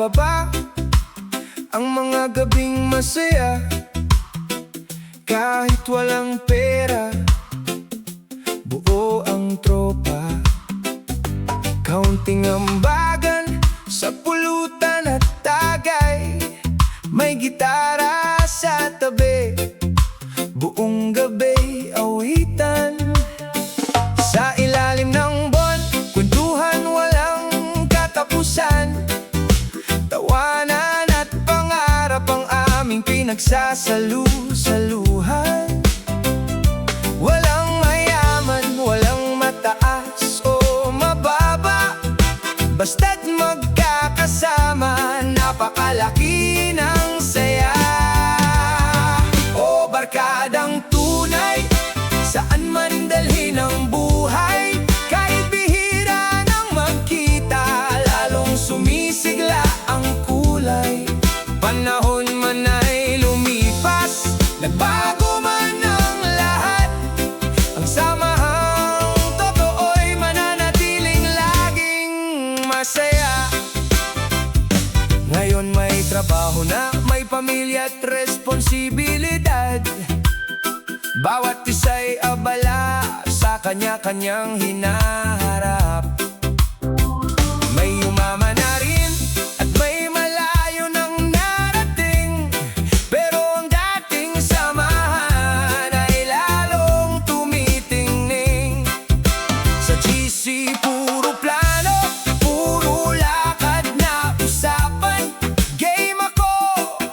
pa ba ang mga gabing masaya? Kahit walang pera, buo ang tropa. Kaunting ambagan sa pulutan at tagay, may gitara sa tabi, buong gabi awitan. Sa ilalim ng buwan, kwentuhan walang katapusan, tawanan at pangarap ang aming pinagsasalu-saluhan. Walang mayaman, walang mataas o mababa, basta't magkakasama, napakalaki ng saya. O barkadang tunay, saan man dalhin ang buhay, kahit bihira nang magkita, lalong sumisigla ang kulay. Panahon man ay lumipas, nagbago man ang lahat, ang samahang totoo'y mananatiling laging masaya. Ngayon may trabaho na, may pamilya at responsibilidad, bawat isa'y abala sa kanya-kanyang hinaharap. May umama na rin at may malayo nang narating, pero ang dating samahan ay lalong tumitingning. Sa GC puro plano, puro lakad na usapan, game ako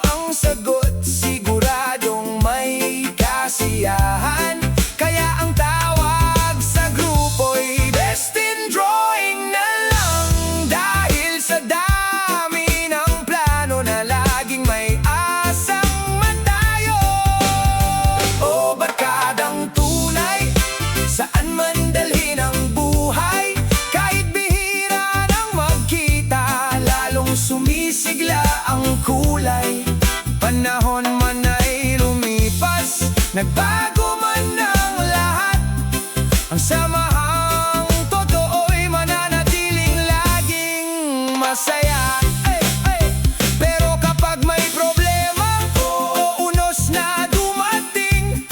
ang sagot, siguradong may kasiyahan. Kaya ang tawag sa grupo'y best in drawing na lang, dahil sa dami ng plano na laging may asang matayo. O barkadang tunay, saan man dalhin ang buhay, kahit bihira nang magkita, lalong sumisigla ang kulay. Panahon man ay lumipas, nagbago man ang lahat, ang samahang totoo'y mananatiling laging masaya. Pero kapag may problema o unos na dumating,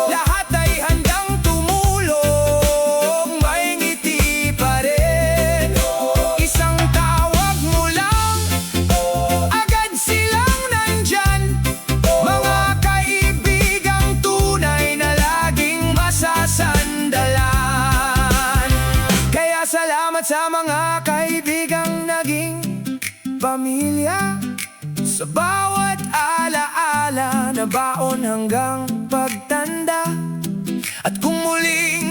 lahat ay handang tumulong, may ngiti pa rin. Isang tawag mo lang, agad silang nandyan, mga kaibigang tunay na laging masasandalan. Kaya salamat sa mga kaibigang naging pamilya, sa bawat alaala na baon hanggang pagtanda. At kung muling